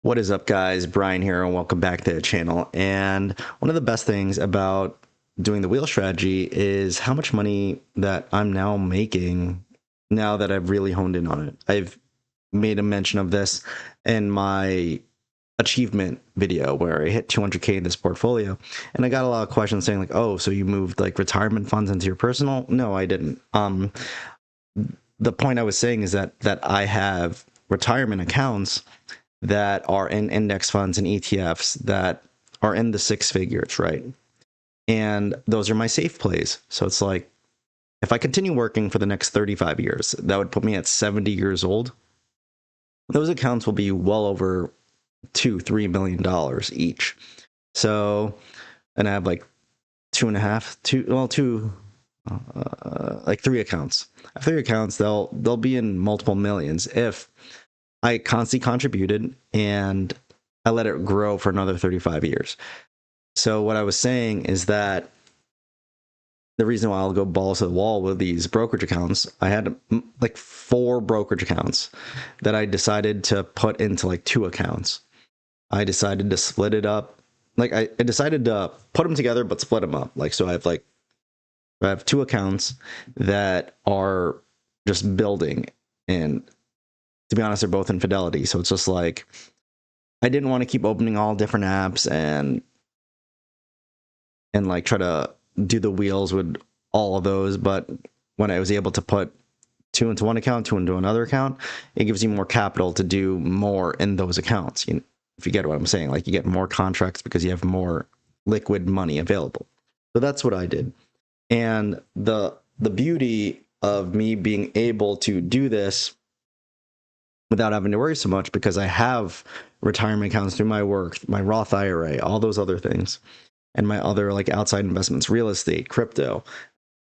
What is up, guys? Brian here, and welcome back to the channel. And one of the best things about doing the wheel strategy is how much money that I'm now making now that I've really honed in on it. I've made a mention of this in my achievement video where I hit 200K in this portfolio, and I got a lot of questions saying like, "Oh, so you moved like retirement funds into your personal?" No, I didn't. The point I was saying is that I have retirement accounts that are in index funds and ETFs that are in the six figures, right? And those are my safe plays. So it's like, if I continue working for the next 35 years, that would put me at 70 years old. Those accounts will be well over $2-3 million each. So, and I have like like three accounts. I have three accounts. They'll be in multiple millions if I constantly contributed and I let it grow for another 35 years. So what I was saying is that the reason why I'll go balls to the wall with these brokerage accounts, I had like 4 brokerage accounts that I decided to put into like 2 accounts. I decided to split it up. Like I decided to put them together, but split them up. Like, so I have 2 accounts that are just building, and to be honest, they're both in Fidelity. So it's just like, I didn't want to keep opening all different apps and like try to do the wheels with all of those. But when I was able to put 2 into one account, 2 into another account, it gives you more capital to do more in those accounts. If you get what I'm saying, like you get more contracts because you have more liquid money available. So that's what I did. And the beauty of me being able to do this without having to worry so much, because I have retirement accounts through my work, my Roth IRA, all those other things, and my other like outside investments, real estate, crypto,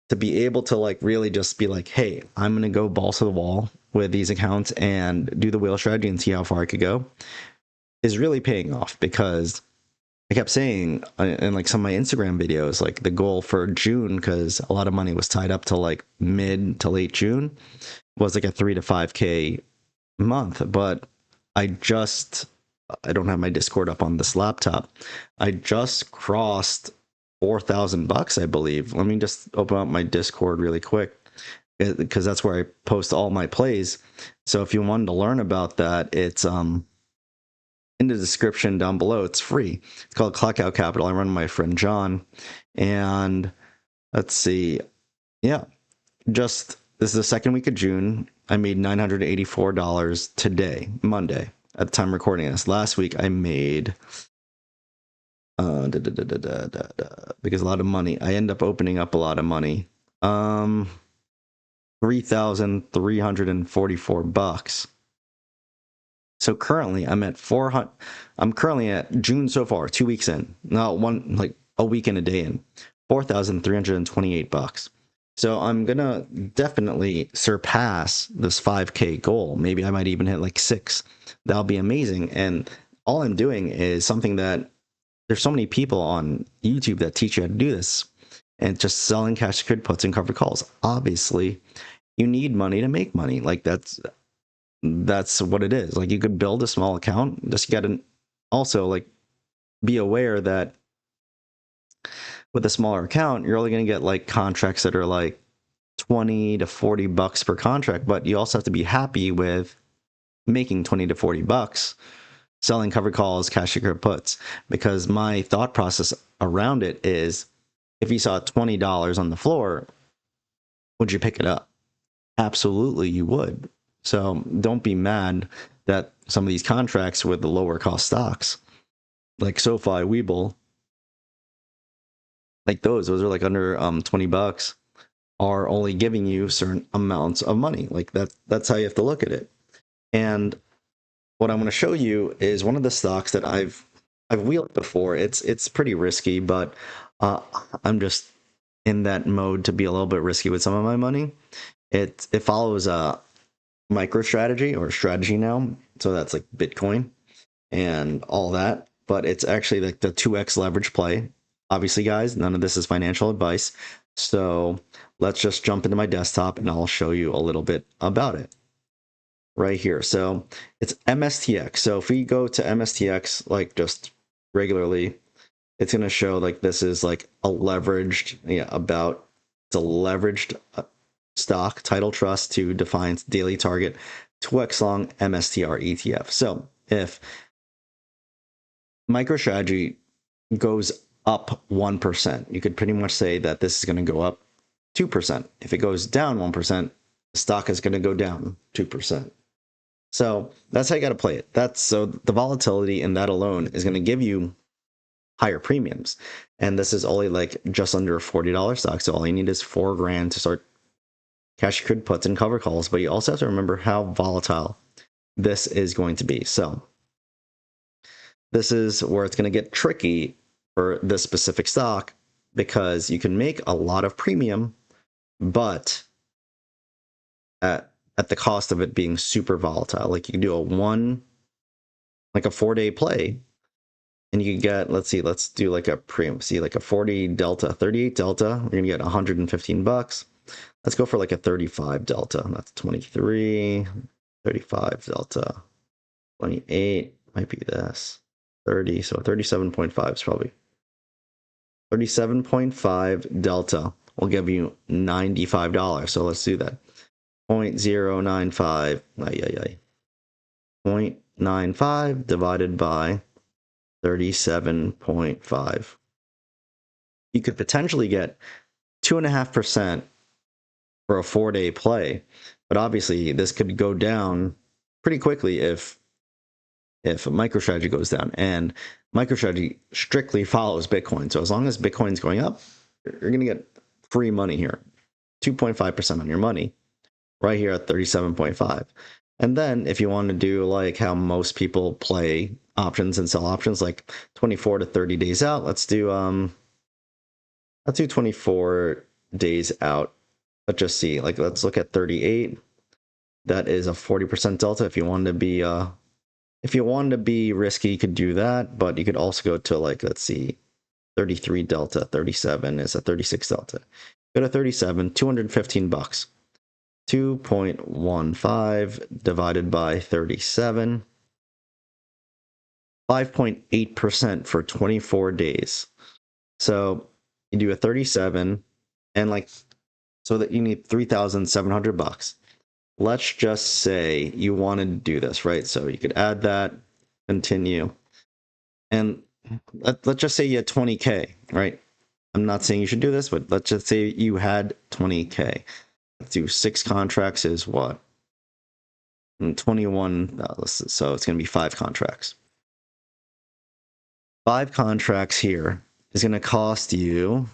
to be able to like really just be like, hey, I'm going to go balls to the wall with these accounts and do the wheel strategy and see how far I could go, is really paying off. Because I kept saying in like some of my Instagram videos, like the goal for June, because a lot of money was tied up to like mid to late June, was like a 3 to 5K month. But I don't have my Discord up on this laptop. I just crossed $4,000, I believe. Let me just open up my Discord really quick, because that's where I post all my plays. So if you wanted to learn about that, it's in the description down below. It's free. It's called Clockout Capital. I run with my friend John, and let's see. Yeah, just this is the second week of June. I made $984 today, Monday, at the time recording this. Last week I made because a lot of money. I end up opening up a lot of money. $3,344. So currently I'm at 400. I'm currently at June so far, 2 weeks in. Not one, like a week and a day in. $4,328. So I'm gonna definitely surpass this 5K goal. Maybe I might even hit like 6. That'll be amazing. And all I'm doing is something that there's so many people on YouTube that teach you how to do this, and just selling cash secured puts and covered calls. Obviously, you need money to make money. Like that's what it is. Like you could build a small account. Just you gotta also like be aware that with a smaller account, you're only gonna get like contracts that are like 20 to 40 bucks per contract, but you also have to be happy with making 20 to 40 bucks selling covered calls, cash secured puts. Because my thought process around it is, if you saw $20 on the floor, would you pick it up? Absolutely, you would. So don't be mad that some of these contracts with the lower cost stocks, like SoFi, Webull, like those are like under 20 bucks, are only giving you certain amounts of money. Like that's how you have to look at it. And what I'm going to show you is one of the stocks that I've wheeled before. It's pretty risky, but I'm just in that mode to be a little bit risky with some of my money. It follows a micro strategy or strategy now, so that's like Bitcoin and all that. But it's actually like the 2x leverage play. Obviously, guys, none of this is financial advice. So let's just jump into my desktop and I'll show you a little bit about it. right here. So it's MSTX. So if we go to MSTX, like just regularly, it's going to show like this is like a leveraged, it's a leveraged stock title trust to defines daily target 2x long MSTR ETF. So if MicroStrategy goes up 1%, you could pretty much say that this is going to go up 2%. If it goes down 1%, the stock is going to go down 2%. So that's how you got to play it. So the volatility in that alone is going to give you higher premiums. And this is only like just under a $40 stock. So all you need is $4,000 to start cash accrued puts and cover calls. But you also have to remember how volatile this is going to be. So this is where it's going to get tricky for this specific stock, because you can make a lot of premium, but at the cost of it being super volatile. Like you can do a 4-day play, and you can get, let's do like a premium, like a 40 delta, 38 delta, you're gonna get $115. Let's go for like a 35 delta. That's 23, 35 delta, 28 might be this, 30. So 37.5 is probably 37.5 delta will give you $95. So let's do that. 0.095, 0.95 divided by 37.5. You could potentially get 2.5% for a 4-day play, but obviously this could go down pretty quickly if MicroStrategy goes down. And MicroStrategy strictly follows Bitcoin. So as long as Bitcoin's going up, you're going to get free money here, 2.5% on your money right here at 37.5. And then if you want to do like how most people play options and sell options, like 24 to 30 days out, let's do 24 days out. Let's just see, like, let's look at 38. That is a 40% delta. If you wanted to be risky, you could do that, but you could also go to, like, let's see, 33 delta, 37 is a 36 delta. Go to 37, $215. 2.15 divided by 37, 5.8% for 24 days. So you do a 37, and like, so that you need $3,700. Let's just say you wanted to do this, right? So you could add that, continue, and let's just say you had 20K, right? I'm not saying you should do this, but let's just say you had 20K. Let's do 6 contracts is what? 21, so it's going to be 5 contracts. 5 contracts here is going to cost you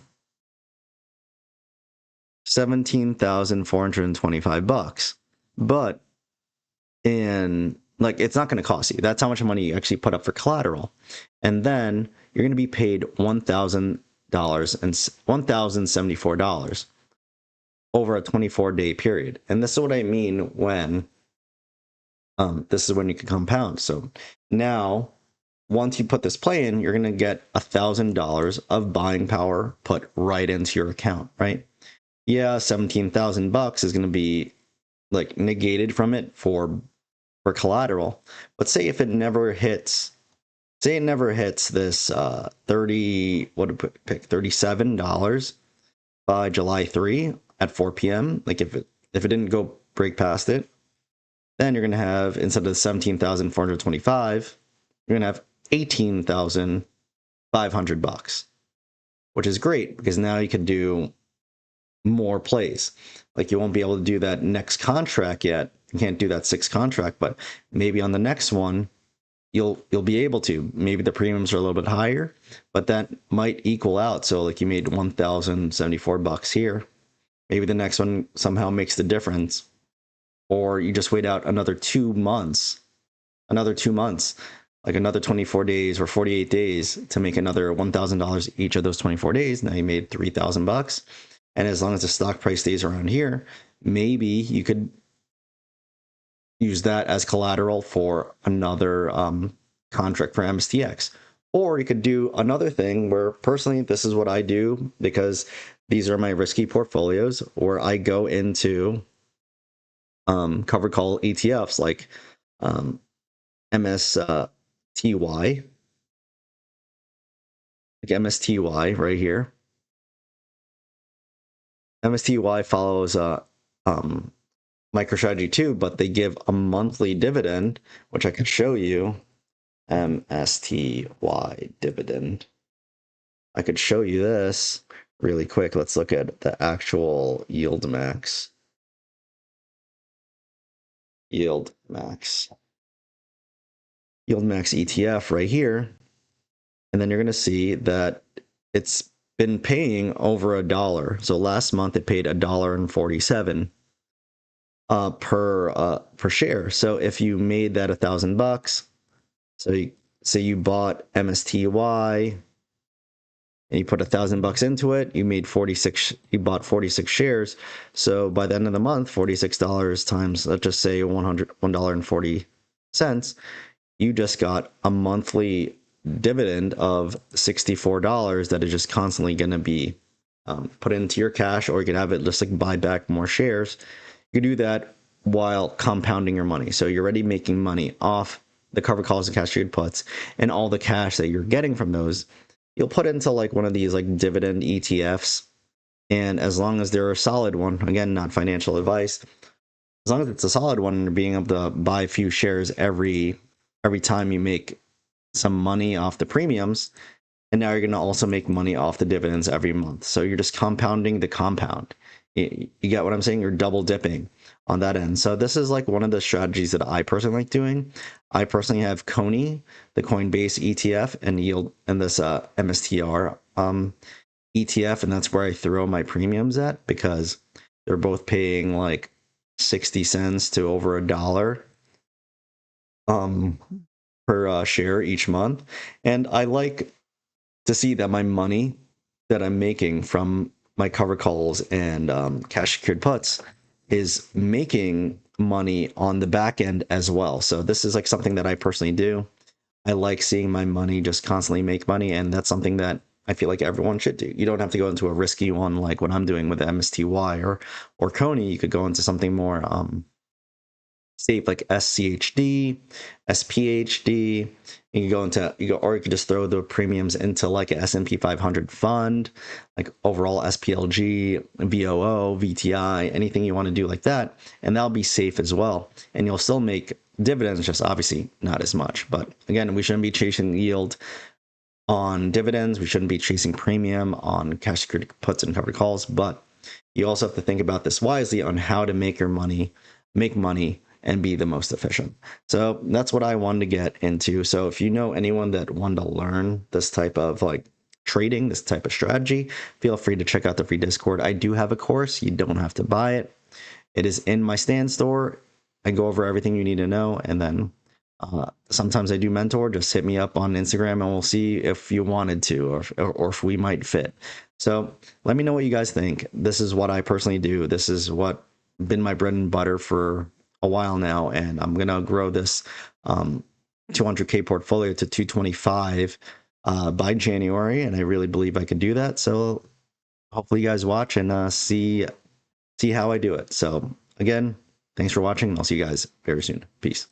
$17,425. But it's not going to cost you. That's how much money you actually put up for collateral. And then you're going to be paid $1,000 and $1,074 over a 24-day period. And this is what I mean when this is when you can compound. So now, once you put this play in, you're going to get $1,000 of buying power put right into your account, right? Yeah, $17,000 is going to be like negated from it for collateral. But say if it never hits, this $37 by July 3 at 4 p.m. Like if it didn't go break past it, then you're going to have, instead of 17,425, you're going to have $18,500, which is great because now you can do more plays. Like you won't be able to do that next contract yet. You can't do that 6th contract, but maybe on the next one, you'll be able to. Maybe the premiums are a little bit higher, but that might equal out. So like you made $1,074 here. Maybe the next one somehow makes the difference. Or you just wait out another 2 months, like another 24 days or 48 days to make another $1,000 each of those 24 days. Now you made $3,000. And as long as the stock price stays around here, maybe you could use that as collateral for another contract for MSTX. Or you could do another thing where, personally, this is what I do because these are my risky portfolios, where I go into covered call ETFs like MSTY, like MSTY right here. MSTY follows MicroStrategy too, but they give a monthly dividend, which I can show you. MSTY dividend. I could show you this really quick. Let's look at the actual yield max. Yield max ETF right here. And then you're going to see that it's been paying over $1. So last month it paid $1.47 per share. So if you made that $1,000, so say you bought MSTY and you put $1,000 into it, you made 46. You bought 46 shares. So by the end of the month, $46 times, let's just say $1.40, you just got a monthly dividend of $64 that is just constantly going to be put into your cash, or you can have it just like buy back more shares. You can do that while compounding your money. So you're already making money off the covered calls and cash traded puts, and all the cash that you're getting from those, you'll put into like one of these like dividend ETFs. And as long as they're a solid one, again, not financial advice, as long as it's a solid one and you're being able to buy a few shares every time you make some money off the premiums, and now you're going to also make money off the dividends every month. So you're just compounding the compound. You get what I'm saying? You're double dipping on that end. So this is like one of the strategies that I personally like doing. I personally have Coney, the Coinbase ETF, and yield, and this MSTR ETF, and that's where I throw my premiums at, because they're both paying like 60 cents to over $1 per share each month. And I like to see that my money that I'm making from my cover calls and cash secured puts is making money on the back end as well. So this is like something that I personally do. I like seeing my money just constantly make money, and that's something that I feel like everyone should do. You don't have to go into a risky one like what I'm doing with MSTY or Coney. You could go into something more safe like SCHD, SPHD. You can go into or you could just throw the premiums into like an S&P 500 fund, like overall SPLG, VOO, VTI, anything you want to do like that, and that'll be safe as well. And you'll still make dividends, just obviously not as much. But again, we shouldn't be chasing yield on dividends. We shouldn't be chasing premium on cash secured puts and covered calls. But you also have to think about this wisely on how to make money, and be the most efficient. So that's what I wanted to get into. So if you know anyone that wanted to learn this type of like trading, this type of strategy, feel free to check out the free Discord. I do have a course. You don't have to buy it. It is in my stand store. I go over everything you need to know. And then sometimes I do mentor. Just hit me up on Instagram and we'll see if you wanted to, or if we might fit. So let me know what you guys think. This is what I personally do. This is what been my bread and butter for a while now, and I'm gonna grow this 200K portfolio to 225 by January, and I really believe I can do that. So hopefully you guys watch and see how I do it. So again, thanks for watching, and I'll see you guys very soon. Peace.